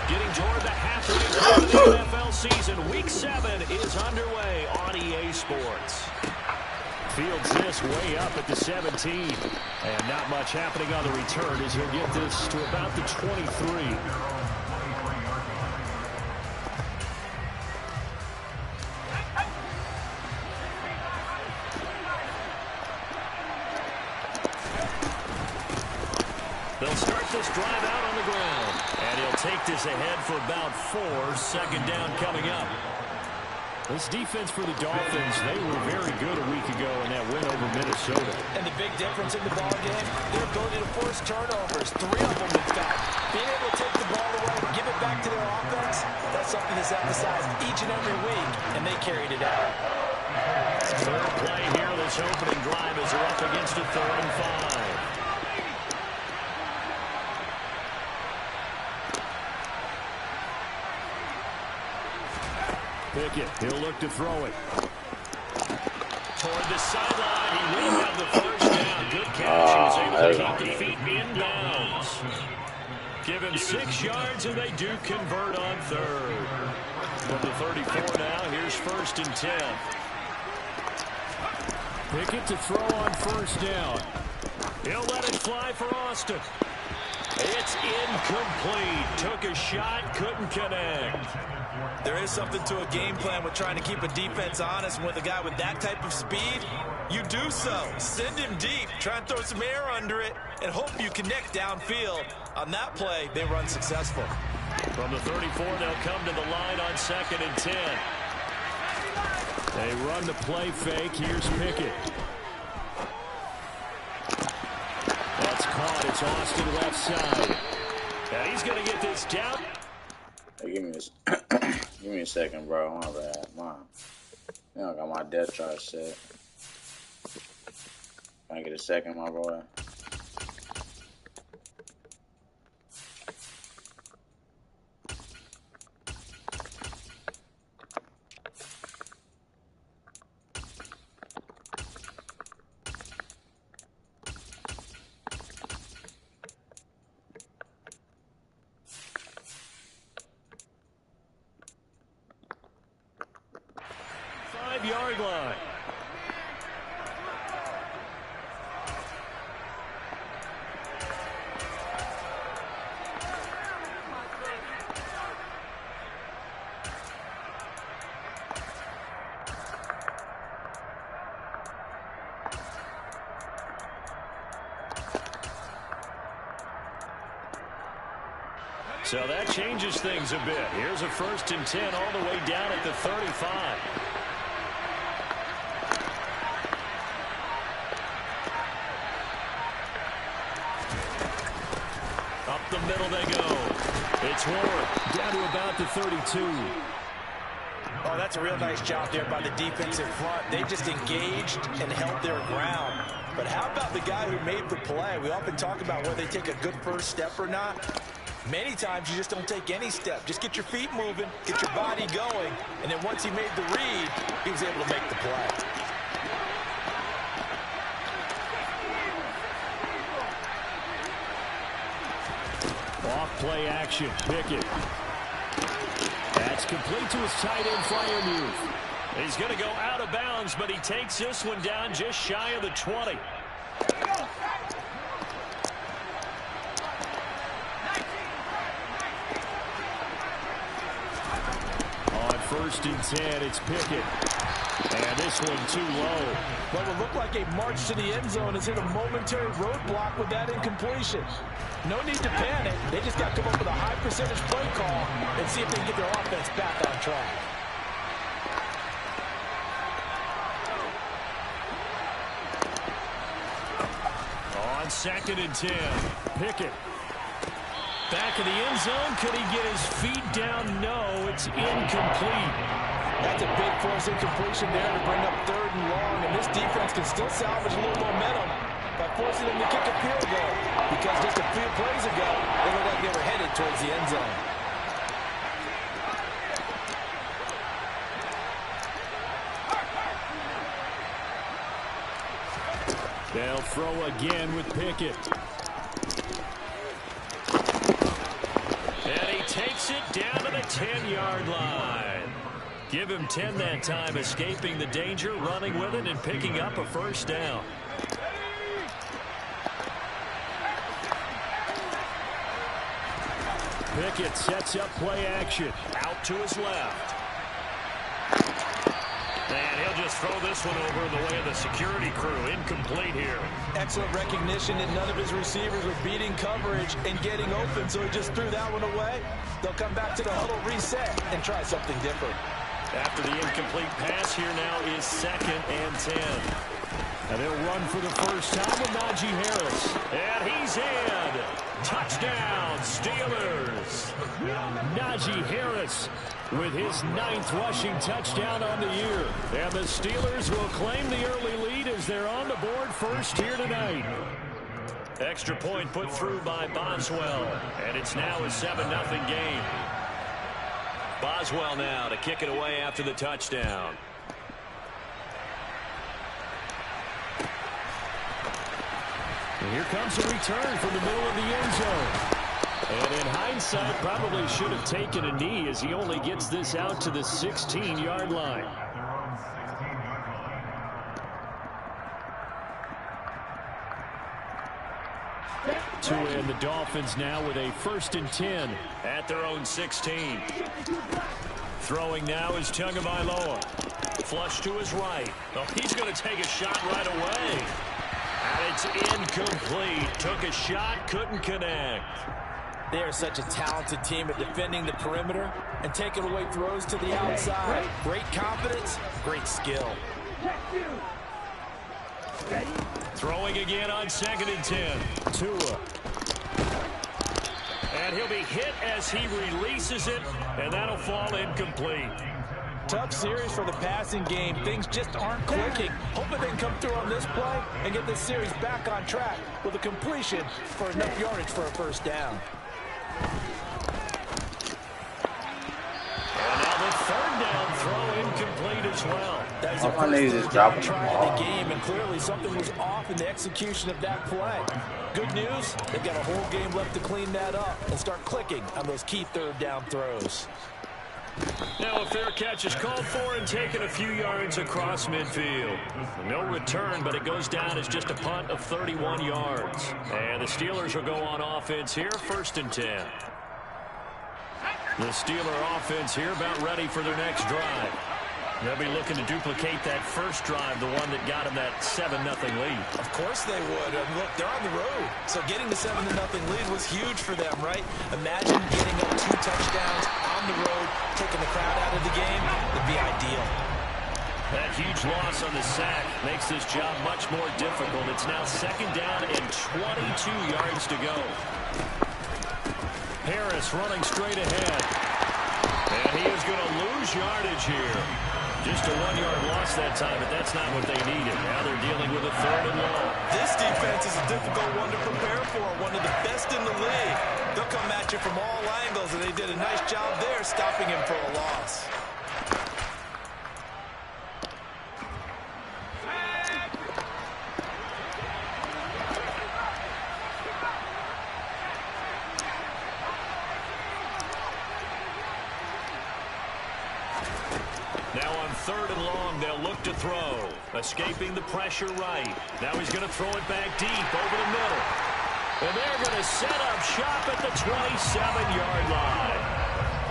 Getting toward the halfway point of the NFL season. Week 7 is underway on EA Sports. Fields this way up at the 17. And not much happening on the return as he'll get this to about the 23. They'll start this drive out on the ground. And he'll take this ahead for about 4. Second down coming up. This defense for the Dolphins, they were very good a week ago in that win over Minnesota. And the big difference in the ball game, their ability to force turnovers. 3 of them, in fact. Being able to take the ball away, give it back to their offense, that's something that's emphasized each and every week, and they carried it out. Third play here, this opening drive as they're up against a 3rd and 5. Pickett, he'll look to throw it. Toward the sideline, he will have the first down. Good catch. He was able to keep the feet in bounds. Give him 6 yards, and they do convert on 3rd. From the 34 now, here's 1st and 10. Pickett to throw on 1st down. He'll let it fly for Austin. It's incomplete. Took a shot, couldn't connect. There is something to a game plan with trying to keep a defense honest. And with a guy with that type of speed, you do so. Send him deep. Try and throw some air under it and hope you connect downfield. On that play, they run successful. From the 34, they'll come to the line on 2nd and 10. They run the play fake. Here's Pickett. That's caught. It's Austin left side. And he's going to get this down. Hey, give me a second, bro. I'm bad. I got my death chart set. Can I get a second, my boy? Yard line. So that changes things a bit. Here's a 1st and 10 all the way down at the 35. The middle they go. It's Ward down to about the 32. Oh, that's a real nice job there by the defensive front. They just engaged and held their ground. But how about the guy who made the play? We often talk about whether they take a good first step or not. Many times you just don't take any step. Just get your feet moving, get your body going, and then once he made the read, he was able to make the play. Off-play action, Pickett. That's complete to his tight end Freiermuth. He's going to go out of bounds, but he takes this one down just shy of the 20. On 1st and 10, it's Pickett. And this one too low. What would look like a march to the end zone is hit a momentary roadblock with that incompletion. No need to panic. They just got to come up with a high percentage play call and see if they can get their offense back on track. On 2nd and 10, Pickett. Back in the end zone. Could he get his feet down? No, it's incomplete. That's a big force incompletion there to bring up 3rd and long, and this defense can still salvage a little momentum by forcing them to kick a field goal, because just a few plays ago, they looked like they were headed towards the end zone. They'll throw again with Pickett. And he takes takes it down to the 10-yard line. Give him 10 that time, escaping the danger, running with it, and picking up a first down. Pickett sets up play action. Out to his left. And he'll just throw this one over in the way of the security crew. Incomplete here. Excellent recognition that none of his receivers were beating coverage and getting open, so he just threw that one away. They'll come back to the huddle, reset, and try something different. After the incomplete pass, here now is 2nd and 10. And they'll run for the first time with Najee Harris. And he's in. Touchdown, Steelers. Najee Harris with his 9th rushing touchdown on the year. And the Steelers will claim the early lead as they're on the board first here tonight. Extra point put through by Boswell. And it's now a 7-0 game. Boswell now to kick it away after the touchdown. And here comes a return from the middle of the end zone. And in hindsight, probably should have taken a knee as he only gets this out to the 16-yard line. To end the Dolphins now with a 1st and 10 at their own 16. Throwing now is Tagovailoa. Flush to his right. Oh, he's going to take a shot right away. And it's incomplete. Took a shot, couldn't connect. They are such a talented team at defending the perimeter and taking away throws to the outside. Great confidence, great skill. Throwing again on 2nd and 10. Tua. And he'll be hit as he releases it, and that'll fall incomplete. Tough series for the passing game. Things just aren't clicking. Hoping they can come through on this play and get this series back on track with a completion for enough yardage for a first down. And now the 3rd down throw incomplete as well. That was the first down try in the game, and clearly something was off in the execution of that play. Good news, they've got a whole game left to clean that up and start clicking on those key 3rd down throws. Now a fair catch is called for and taken a few yards across midfield. No return, but it goes down as just a punt of 31 yards. And the Steelers will go on offense here, 1st and 10. The Steeler offense here about ready for their next drive. They'll be looking to duplicate that first drive, the one that got them that 7-0 lead. Of course they would. Look, they're on the road. So getting the 7-0 lead was huge for them, right? Imagine getting up 2 touchdowns on the road, taking the crowd out of the game. Would be ideal. That huge loss on the sack makes this job much more difficult. It's now 2nd down and 22 yards to go. Harris running straight ahead. And he is going to lose yardage here. Just a 1-yard loss that time, but that's not what they needed. Now they're dealing with a 3rd and long. This defense is a difficult one to prepare for, one of the best in the league. They'll come at you from all angles, and they did a nice job there stopping him for a loss. Now on 3rd and long, they'll look to throw. Escaping the pressure right. Now he's going to throw it back deep over the middle. And they're going to set up shop at the 27-yard line.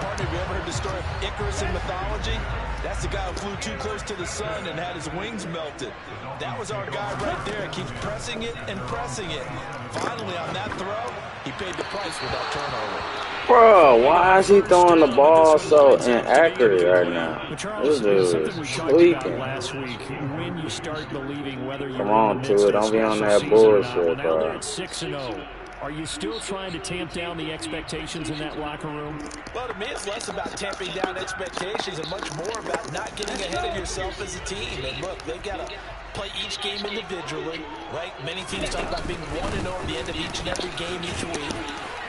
Partner, have you ever heard the story of Icarus in mythology? That's the guy who flew too close to the sun and had his wings melted. That was our guy right there. He keeps pressing it and pressing it. Finally, on that throw, he paid the price with that turnover. Bro, why is he throwing the ball so inaccurate right now? This dude is tweaking. Last week, when you start believing whether Come on, Tua, don't be on that bullshit, now they're bro. at 6-0. Are you still trying to tamp down the expectations in that locker room? Well, to me, it's less about tamping down expectations and much more about not getting ahead of yourself as a team. And look, they've got to play each game individually, right? Many teams talk about being 1-0 at the end of each and every game each week.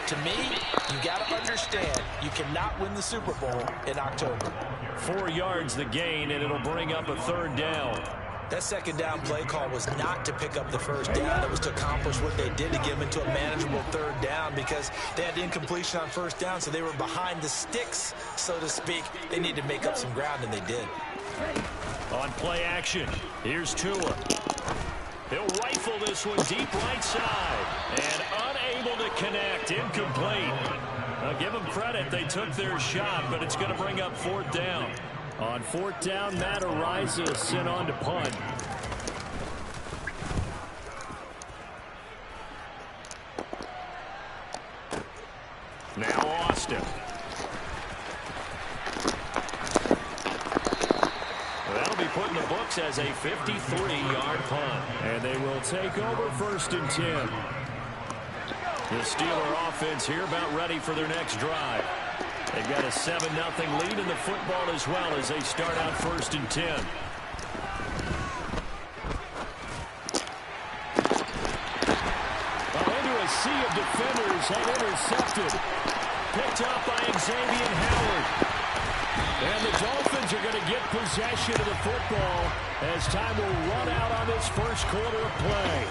To me, you got to understand you cannot win the Super Bowl in October. 4 yards the gain, and it'll bring up a 3rd down. That second down play call was not to pick up the first down. It was to accomplish what they did to get them into a manageable third down because they had incompletion on first down, so they were behind the sticks, so to speak. They needed to make up some ground, and they did. On play action, here's Tua. He'll rifle this one deep right side. And unable to connect. Incomplete. Now give them credit. They took their shot, but it's going to bring up fourth down. On fourth down, Matt Araiza sent on to punt. Now Austin. That'll be put in the books as a 53-yard punt. And they will take over first and 10. The Steeler offense here about ready for their next drive. They've got a 7-0 lead in the football as well as they start out first and 10. Into a sea of defenders and intercepted. Picked up by Xavier Howard. And the Dolphins are going to get possession of the football as time will run out on this first quarter of play.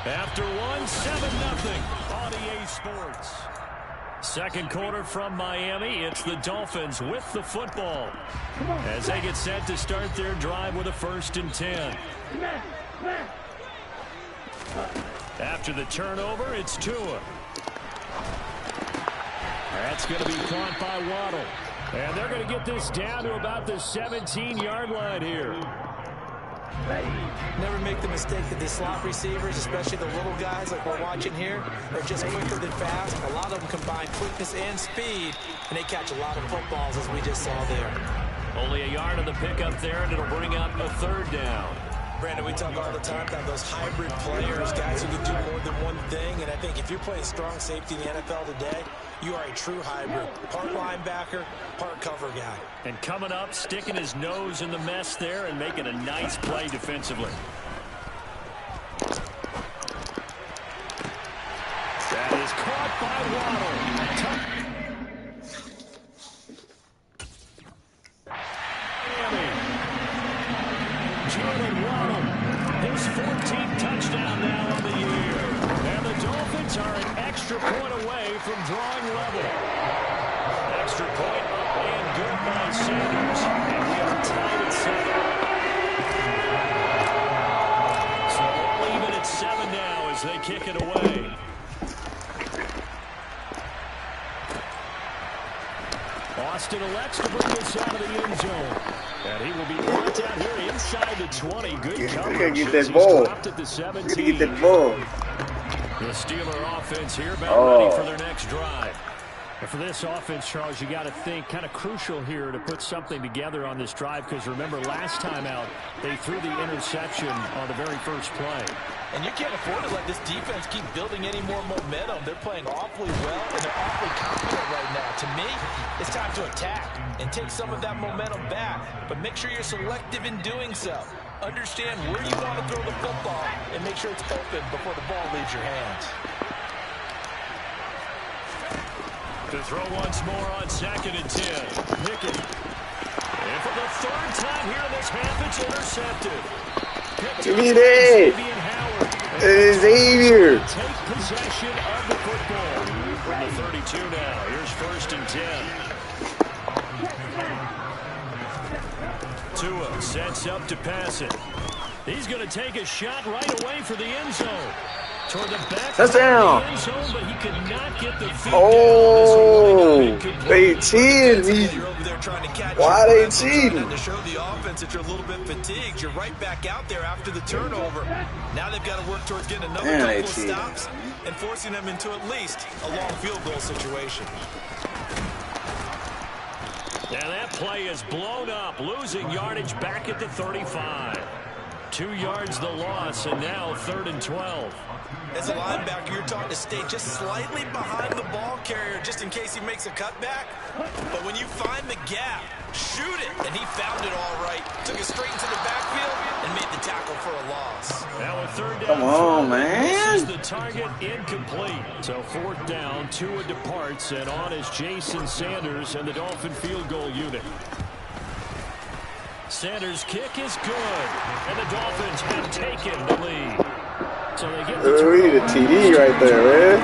After one, 7-0 on EA Sports. Second quarter from Miami. It's the Dolphins with the football as they get set to start their drive with a first and 10. After the turnover, it's Tua. That's going to be caught by Waddle. And they're going to get this down to about the 17-yard line here. Never make the mistake that the slot receivers, especially the little guys like we're watching here, are just quicker than fast. A lot of them combine quickness and speed, and they catch a lot of footballs, as we just saw there. Only a yard of the pickup there, and it'll bring up a third down. Brandon, we talk all the time about those hybrid players, guys who can do more than one thing. And I think if you're playing strong safety in the NFL today, you are a true hybrid. Part linebacker, part cover guy. And coming up, sticking his nose in the mess there and making a nice play defensively. That is caught by Waddle. Jalen Waddle, his 14th touchdown now on the year. And the Dolphins are an extra point away from drawing level. Extra point up and good by Sanders. And we are tied at 7. So all even at 7 now as they kick it away. Austin elects to bring this out of the end zone. And he will be brought down here inside the 20. Good coverage. Get that ball. Dropped at the 17. Get that ball. The Steeler offense here about ready for their next drive. And for this offense, Charles, you got to think kind of crucial here to put something together on this drive because remember last time out they threw the interception on the very first play. And you can't afford to let this defense keep building any more momentum. They're playing awfully well, and they're awfully confident right now. To me, it's time to attack and take some of that momentum back. But make sure you're selective in doing so. Understand where you want to throw the football and make sure it's open before the ball leaves your hands. To throw once more on second and 10. Pickett. And for the third time here in this half, it's intercepted. Give me that. Xavier. Take possession of the football. From the 32 now. Here's first and 10. Tua sets up to pass it. He's going to take a shot right away for the end zone. Toward the back touchdown. Of the end zone, but he could not get the feet down. They cheated me. Why they cheating? To show the offense that you're a little bit fatigued, you're right back out there after the turnover. Now they've got to work towards getting another couple of stops and forcing them into at least a long field goal situation. Now that play is blown up, losing yardage back at the 35. 2 yards the loss, and now 3rd and 12. As a linebacker, you're taught to stay just slightly behind the ball carrier just in case he makes a cutback. But when you find the gap, shoot it. And he found it all right. Took it straight into the backfield and made the tackle for a loss. Now a third down. Come on, man. This is the target incomplete. So 4th down, Tua departs, and on is Jason Sanders and the Dolphin field goal unit. Sanders' kick is good, and the Dolphins have taken the lead. So they get the we need a TD right there, man.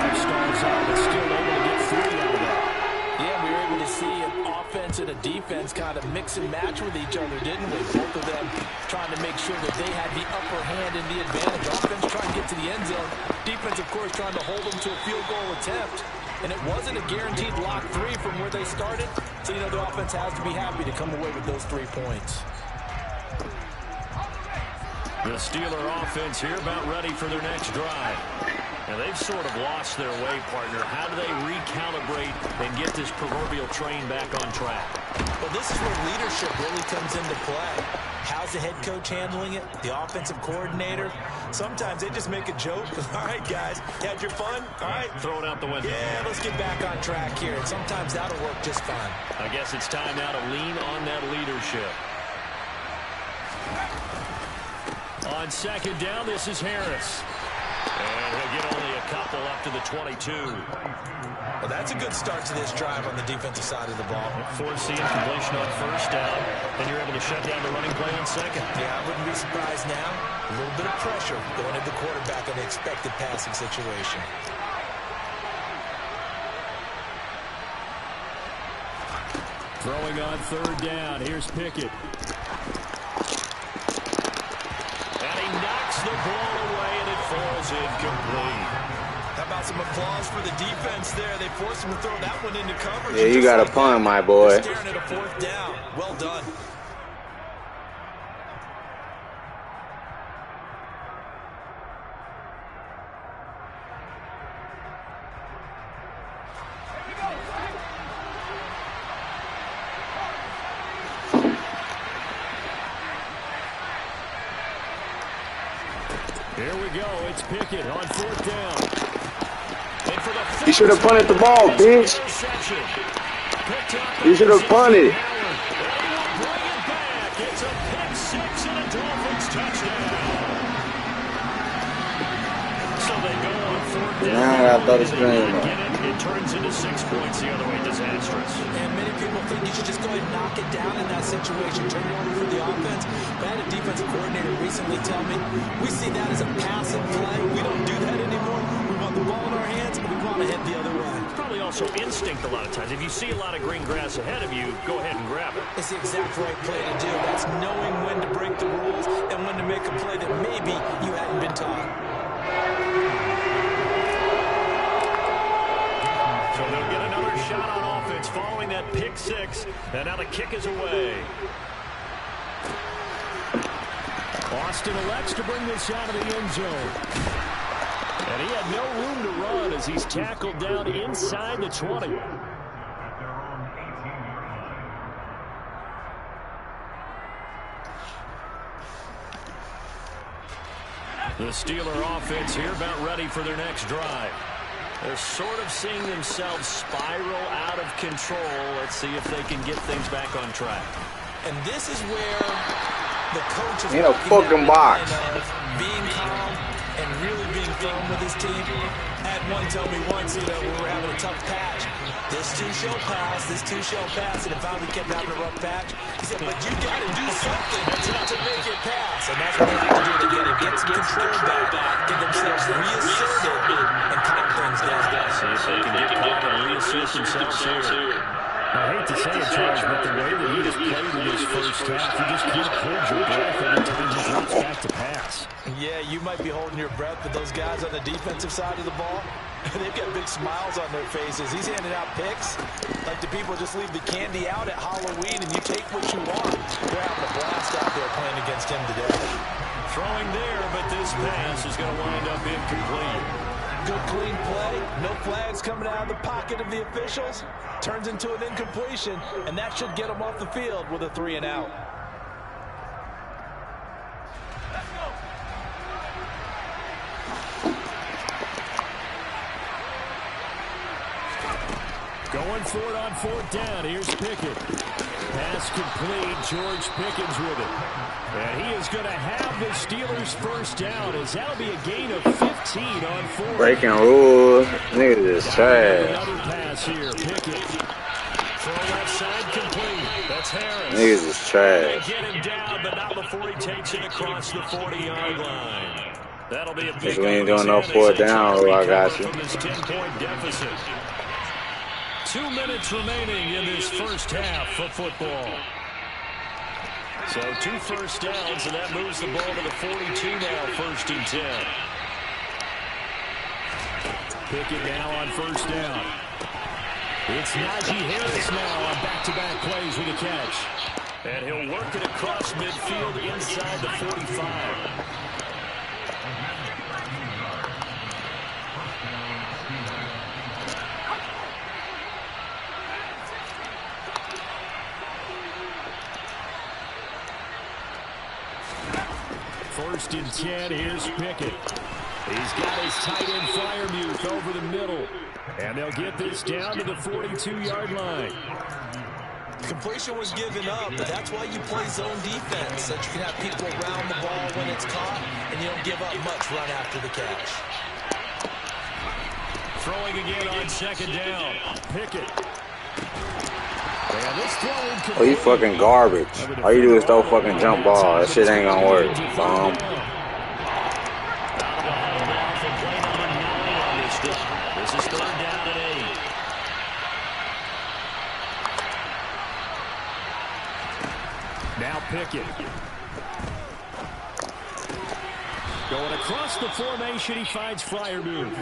Yeah, we were able to see an offense and a defense kind of mix and match with each other, didn't we? Both of them trying to make sure that they had the upper hand and the advantage. Offense trying to get to the end zone. Defense, of course, trying to hold them to a field goal attempt. And it wasn't a guaranteed lock 3 from where they started. So, you know, the offense has to be happy to come away with those 3 points. The Steeler offense here about ready for their next drive. Now, they've sort of lost their way, partner. How do they recalibrate and get this proverbial train back on track? Well, this is where leadership really comes into play. How's the head coach handling it? The offensive coordinator? Sometimes they just make a joke. All right, guys, you had your fun? All right. Throw it out the window. Yeah, let's get back on track here. And sometimes that'll work just fine. I guess it's time now to lean on that leadership. On second down, this is Harris. And he'll get only a couple up to the 22. Well, that's a good start to this drive on the defensive side of the ball. Force the incompletion on first down, and you're able to shut down the running play on second. Yeah, I wouldn't be surprised now. A little bit of pressure going at the quarterback on the expected passing situation. Throwing on third down, here's Pickett. The ball away, and it falls incomplete. How about some applause for the defense there? They forced him to throw that one into coverage. Yeah, you got a punt, my boy. Staring at a 4th down. Well done. Here we go. It's Pickett on 4th down. And for the you should have punted the ball, bitch. You should have punted. It's a pick 6 and a Dolphins touchdown. So they go on 4th down. Now I thought it's going. It turns into 6 points the other way. Disastrous. And many people think you should just go ahead and knock it down in that situation. Turn it over for the offense. But I had a defensive coordinator recently tell me, we see that as a passive play. We don't do that anymore. We want the ball in our hands, and we want to head the other way. It's probably also instinct a lot of times. If you see a lot of green grass ahead of you, go ahead and grab it. It's the exact right play to do. That's knowing when to break the rules and when to make a play that maybe you hadn't been taught. So they'll get another shot on offense following that pick 6. And now the kick is away. Austin elects to bring this out of the end zone. And he had no room to run as he's tackled down inside the 20. The Steeler offense here about ready for their next drive. They're sort of seeing themselves spiral out of control. Let's see if they can get things back on track. And this is where the coach is in a fucking box. Being calm and really being firm with his team. I had one tell me once, you know, we were having a tough patch. This too shall pass, this too shall pass, and it finally kept having a rough patch. He said, but you got to do something to make it pass. And that's what they have to do to get some control back, get themselves reasserted, and calm things down. See if they can get caught and reassert themselves here. I hate to say it, Charles, but the way that he just played in his first half, you just can't hold your breath every time he drops back to pass. Yeah, you might be holding your breath, but those guys on the defensive side of the ball, they've got big smiles on their faces. He's handing out picks like the people just leave the candy out at Halloween and you take what you want. They're having a blast out there playing against him today. Throwing there, but this pass is going to wind up incomplete. Good clean play, no flags coming out of the pocket of the officials. Turns into an incompletion, and that should get them off the field with a 3-and-out. Going for it on 4th down. Here's Pickett. Pass complete. George Pickens with it. And he is going to have the Steelers first down as that'll be a gain of 15 on 4. Breaking rules. Niggas is trash. Another pass here. Pickett throw left side complete. That's Harris. Niggas is trash. They get him down, but not before he takes it across the 40-yard line. That'll be a big we ain't doing no 4th down, I got you. From this 10-point deficit. 2 minutes remaining in this first half of football. So 2 first downs, and that moves the ball to the 42 now, 1st and 10. Pickett now on 1st down. It's Najee Harris now on back-to-back plays with a catch. And he'll work it across midfield inside the 45. First and 10, here's Pickett. He's got his tight end Freiermuth over the middle. And they'll get this down to the 42-yard line. Completion was given up, but that's why you play zone defense, so that you can have people around the ball when it's caught, and you don't give up much run after the catch. Throwing again on 2nd down. Pickett. And this throw oh, you fucking garbage. All you do is throw fucking jump ball. That shit ain't gonna work. Bum. This is 3rd down and 8. Now Pickett. Going across the formation, he finds Freiermuth.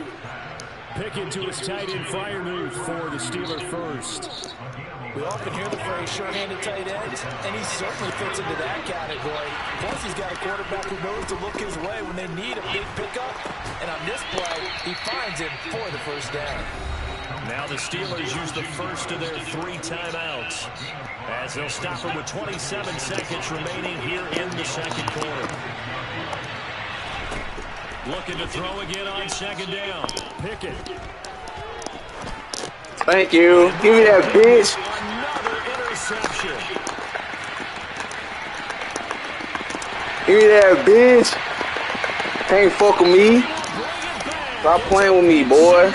Pickett to his tight end Freiermuth for the Steeler first. We often hear the phrase sure-handed tight ends, and he certainly fits into that category. Plus, he's got a quarterback who knows to look his way when they need a big pickup. And on this play, he finds it for the 1st down. Now the Steelers use the first of their 3 timeouts, as they'll stop it with 27 seconds remaining here in the 2nd quarter. Looking to throw again on 2nd down. Pickett. Thank you. Give me that bitch. Another interception. Give me that bitch. Can't fuck with me. Stop playing with me, boy.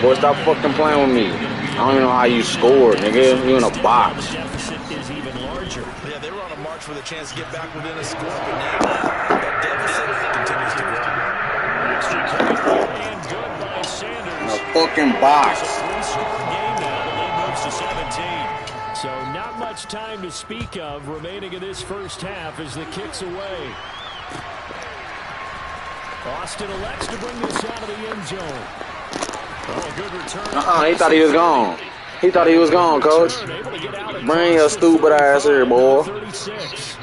Boy, stop fucking playing with me. I don't even know how you scored, nigga. You in a box. Yeah, they were on a march for the chance to get back within a score, but now that deficit continues to grow. And good by Sanders. In a fucking box. It's a 3-score game now. The lead moves to 17. So not much time to speak of remaining in this first half as the kick's away. Austin elects to bring this out of the end zone. Oh, good return. He thought he was gone. He thought he was gone, coach. Bring your stupid ass here, boy. 36.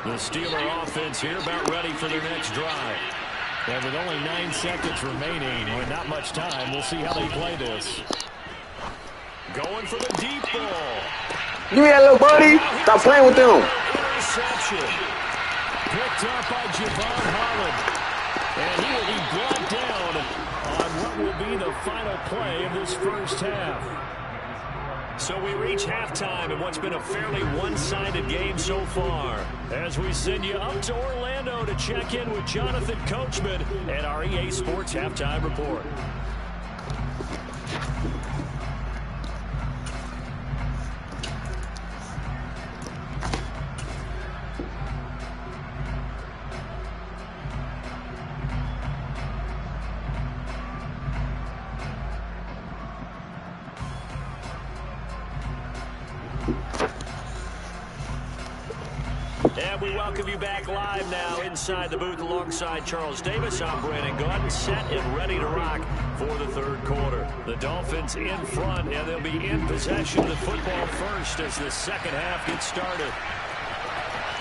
The Steeler offense here about ready for their next drive. And with only 9 seconds remaining, or not much time, we'll see how they play this. Going for the deep ball. Give me that little buddy. Stop playing with them. Interception. Picked up by Javon Holland. And he will be brought down on what will be the final play of this first half. So we reach halftime in what's been a fairly one-sided game so far, as we send you up to Orlando to check in with Jonathan Coachman and our EA Sports Halftime Report. And we welcome you back live now inside the booth alongside Charles Davis. I'm Brandon Gaudin, set and ready to rock for the 3rd quarter. The Dolphins in front, and they'll be in possession of the football first as the 2nd half gets started.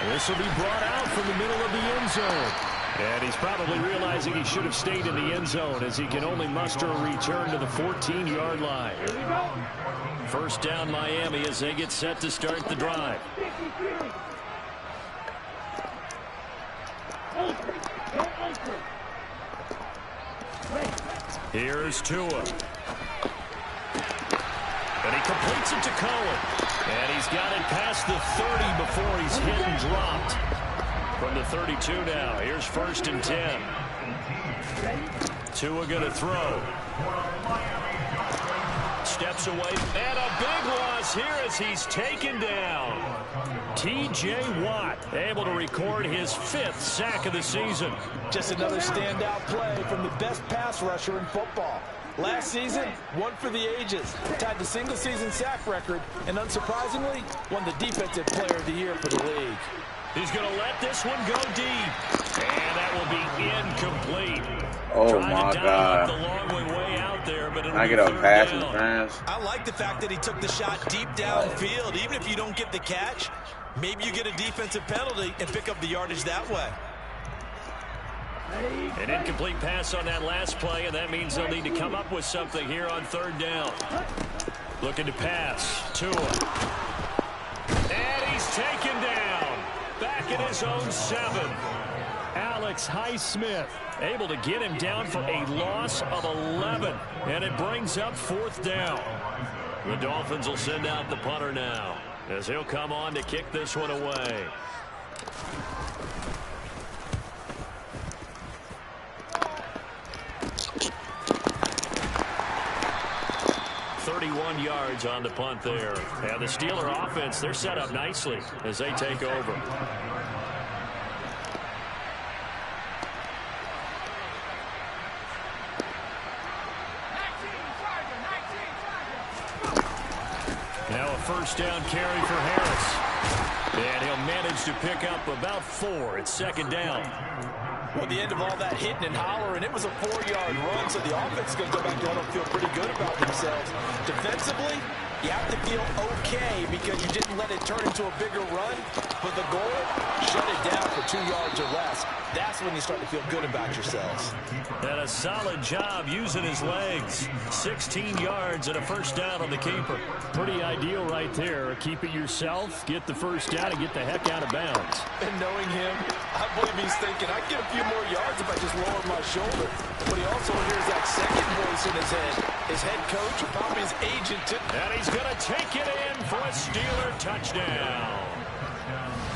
This will be brought out from the middle of the end zone. And he's probably realizing he should have stayed in the end zone as he can only muster a return to the 14-yard line. 1st down Miami as they get set to start the drive. Here's Tua. And he completes it to Cohen. And he's got it past the 30 before he's hit and dropped. From the 32 now. Here's 1st and 10. Tua going to throw. Steps away, and a big loss here as he's taken down. T.J. Watt able to record his 5th sack of the season. Just another standout play from the best pass rusher in football. Last season, one for the ages, tied the single-season sack record, and unsurprisingly, won the Defensive Player of the Year for the league. He's going to let this one go deep, and that will be incomplete. Oh my God. The long way out there, but I get a pass interference. I like the fact that he took the shot deep downfield. Even if you don't get the catch, maybe you get a defensive penalty and pick up the yardage that way. An incomplete pass on that last play, and that means they'll need to come up with something here on 3rd down. Looking to pass. Tua. And he's taken down. Back in his own 7. Alex Highsmith able to get him down for a loss of 11. And it brings up 4th down. The Dolphins will send out the punter now, as he'll come on to kick this one away. 31 yards on the punt there. And the Steeler offense, they're set up nicely as they take over. Now a 1st down carry for Harris. And he'll manage to pick up about 4. It's 2nd down. Well, the end of all that hitting and hollering, it was a 4-yard run, so the offense is going to go back home and feel pretty good about themselves. Defensively, you have to feel okay because you didn't let it turn into a bigger run, but the goal, shut it down for 2 yards or less. That's when you start to feel good about yourselves. And a solid job using his legs. 16 yards and a 1st down on the keeper. Pretty ideal right there. Keep it yourself, get the 1st down, and get the heck out of bounds. And knowing him, I believe he's thinking, I can get a few more yards if I just lower my shoulder. But he also hears that second voice in his head. His head coach, or probably his agent, too. And he's going to take it in for a Steeler touchdown.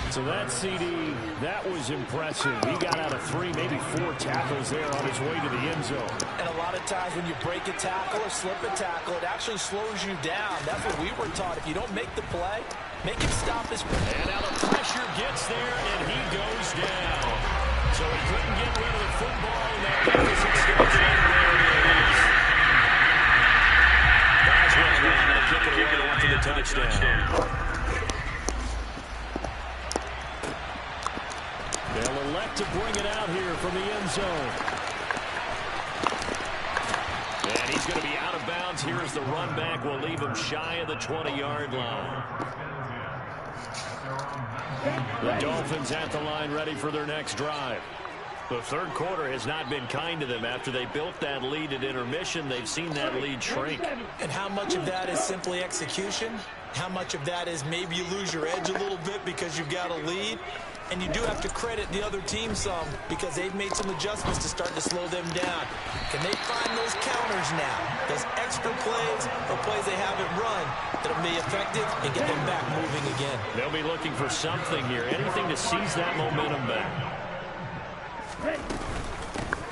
So that CD, that was impressive. He got out of 3, maybe 4 tackles there on his way to the end zone. And a lot of times when you break a tackle or slip a tackle, it actually slows you down. That's what we were taught. If you don't make the play, make him stop his play. And now the pressure gets there, and he goes down. So he couldn't get rid of the football, and that deficit stays in. There it is. Boswell going to kick it away after the touchdown. They'll elect to bring it out here from the end zone. And he's going to be out of bounds here as the run back will leave him shy of the 20-yard line. The Dolphins at the line ready for their next drive. The 3rd quarter has not been kind to them. After they built that lead at intermission, they've seen that lead shrink. And how much of that is simply execution? How much of that is maybe you lose your edge a little bit because you've got a lead? And you do have to credit the other team some because they've made some adjustments to start to slow them down. Can they find those counters now? Those extra plays or plays they haven't run that'll be effective and get them back moving again. They'll be looking for something here, anything to seize that momentum back.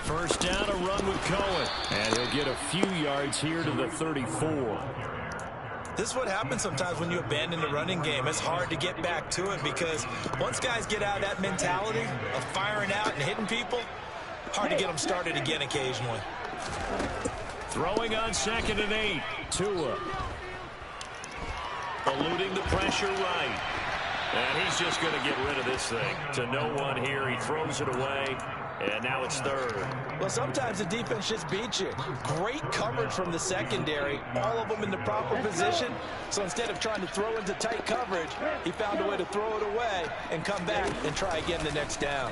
1st down, a run with Cohen. And he'll get a few yards here to the 34. This is what happens sometimes when you abandon the running game. It's hard to get back to it because once guys get out of that mentality of firing out and hitting people, hard to get them started again occasionally. Throwing on 2nd and 8. Tua. Eluding the pressure right. And he's just going to get rid of this thing. To no one here. He throws it away. And now it's 3rd. Well, sometimes the defense just beats you. Great coverage from the secondary. All of them in the proper position. So instead of trying to throw into tight coverage, he found a way to throw it away and come back and try again the next down.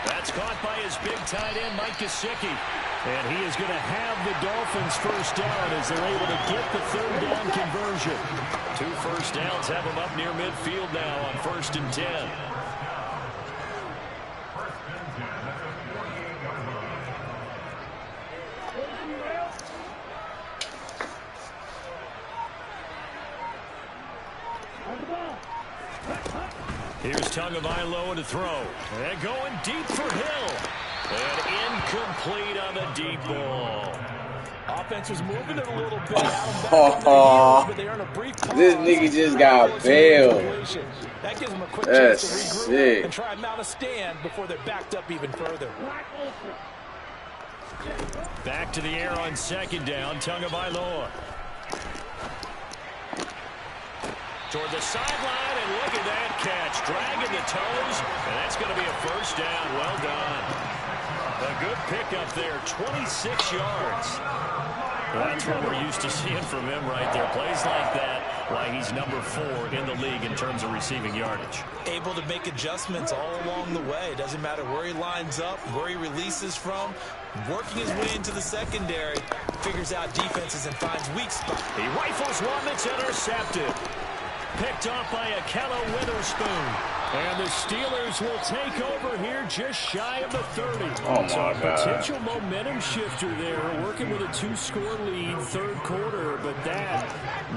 That's caught by his big tight end, Mike Gesicki. And he is going to have the Dolphins' 1st down as they're able to get the 3rd down conversion. 2 1st downs have them up near midfield now on 1st and 10. Here's Tagovailoa to throw. And going deep for Hill. And incomplete on the deep ball. Offense was moving it a little bit. But they earn a brief pause. This nigga just got bailed. That gives them a quick chance to regroup and try and mount a stand before they're backed up even further. Back to the air on second down. Tagovailoa. Toward the sideline, and look at that catch. Dragging the toes, and that's going to be a first down. Well done. A good pickup there, 26 yards. Well, that's what we're used to seeing from him right there. Plays like that, why he's number 4 in the league in terms of receiving yardage. Able to make adjustments all along the way. Doesn't matter where he lines up, where he releases from. Working his way into the secondary. Figures out defenses and finds weak spots. He rifles one that's intercepted. Picked off by Ahkello Witherspoon. And the Steelers will take over here just shy of the 30. Oh, so a my God. potential momentum shifter there, working with a 2-score lead, third quarter, but that,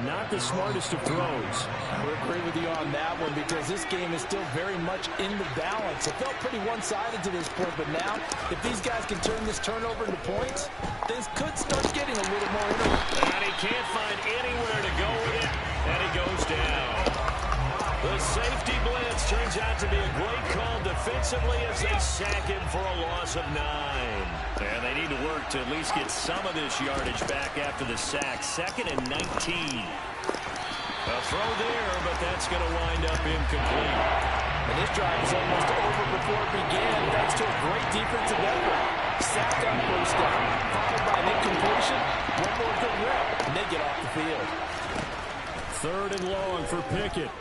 not the smartest of throws. I would agree with you on that one because this game is still very much in the balance. It felt pretty one-sided to this point, but now, if these guys can turn this turnover into points, things could start getting a little more interesting. And he can't find anywhere to go with it, and he goes down. The safety blitz turns out to be a great call defensively as they sack him for a loss of 9. And they need to work to at least get some of this yardage back after the sack. 2nd and 19. A throw there, but that's going to wind up incomplete. And this drive is almost over before it began thanks to a great defensive effort. Sacked on first down, followed by an incompletion. One more good rep, and they get off the field. 3rd and long for Pickett.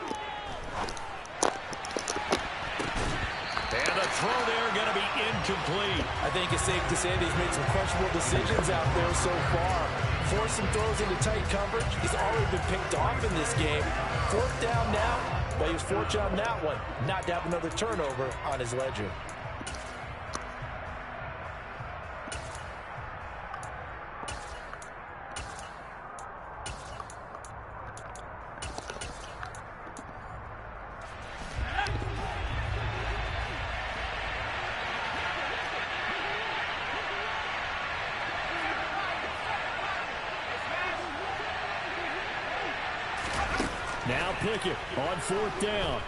And the throw there going to be incomplete. I think it's safe to say that he's made some questionable decisions out there so far. Forced some throws into tight coverage. He's already been picked off in this game. 4th down now, but he was fortunate on that one. Not to have another turnover on his ledger. Now Pickett on 4th down.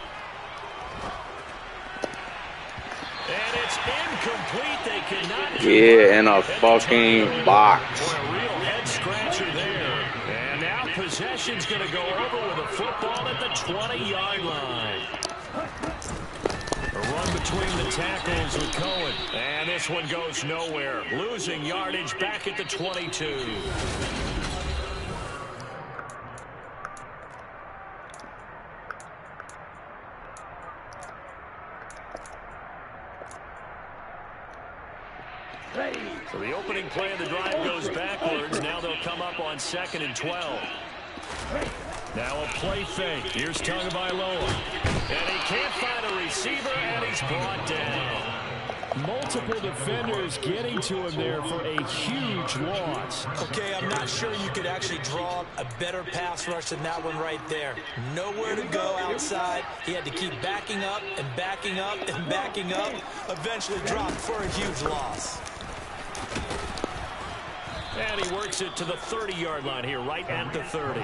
And it's incomplete. They cannot. Yeah, in a fucking box. For a real head scratcher there. And now possession's going to go over with a football at the 20-yard line. A run between the tackles with Cohen. And this one goes nowhere. Losing yardage back at the 22. So the opening play of the drive goes backwards. Now they'll come up on 2nd and 12. Now a play fake. Here's Tagovailoa. And he can't find a receiver, and he's brought down. Multiple defenders getting to him there for a huge loss. Okay, I'm not sure you could actually draw a better pass rush than that one right there. Nowhere to go outside. He had to keep backing up and backing up and backing up. Eventually dropped for a huge loss. And he works it to the 30-yard line here, right at the 30.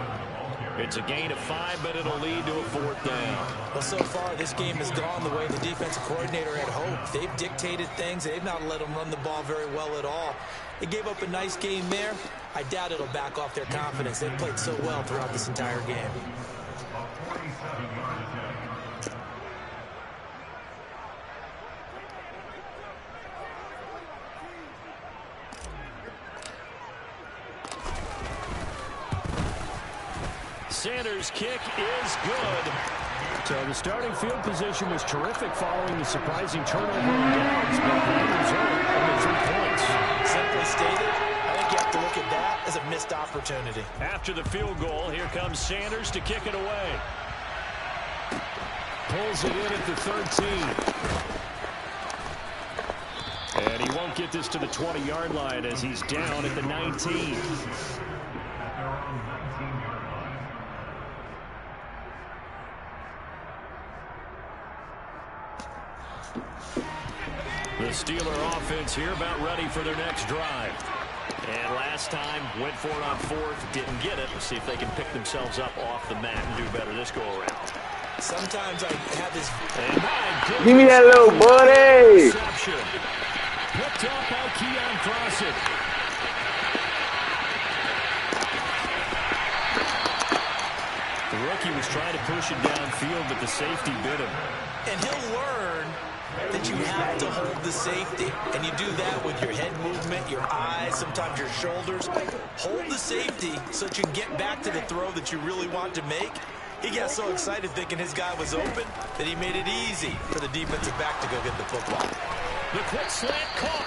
It's a gain of 5, but it'll lead to a 4th down. Well, so far, this game has gone the way the defensive coordinator had hoped. They've dictated things. They've not let them run the ball very well at all. They gave up a nice game there. I doubt it'll back off their confidence. They've played so well throughout this entire game. Sanders' kick is good. So the starting field position was terrific following the surprising turnover on downs, but the end result only 3 points. Simply stated, I think you have to look at that as a missed opportunity. After the field goal, here comes Sanders to kick it away. Pulls it in at the 13. And he won't get this to the 20-yard line as he's down at the 19. The Steeler offense here, about ready for their next drive. And last time, went for it on fourth, didn't get it. Let's see if they can pick themselves up off the mat and do better this go-around. Sometimes I have this... Give me that little buddy. Picked up by Keon Crossett. The rookie was trying to push it downfield, but the safety bit him. And he'll learn that you have to hold the safety. And you do that with your head movement, your eyes, sometimes your shoulders. Hold the safety so that you can get back to the throw that you really want to make. He got so excited thinking his guy was open that he made it easy for the defensive back to go get the football. The quick slant caught.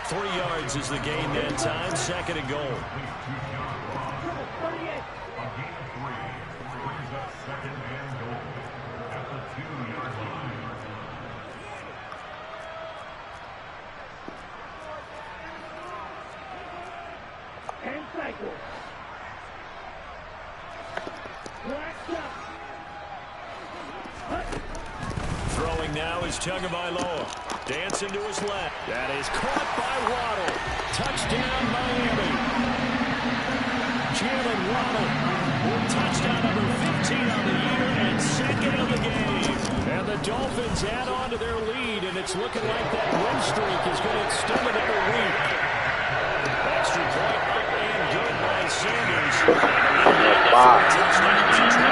3 yards is the gain that time. 2nd and goal. Throwing now is Tagovailoa. Dancing to his left. That is caught by Waddle. Touchdown, Miami. Jalen Waddle. Touchdown number 15 on the year and 2nd of the game. And the Dolphins add on to their lead, and it's looking like that win streak is going to extend another week. Extra point up and good by Sanders. Touchdown.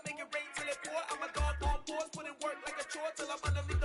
Make it rain till it pour. I'm a dog on boards, put in work like a chore till I'm underneath.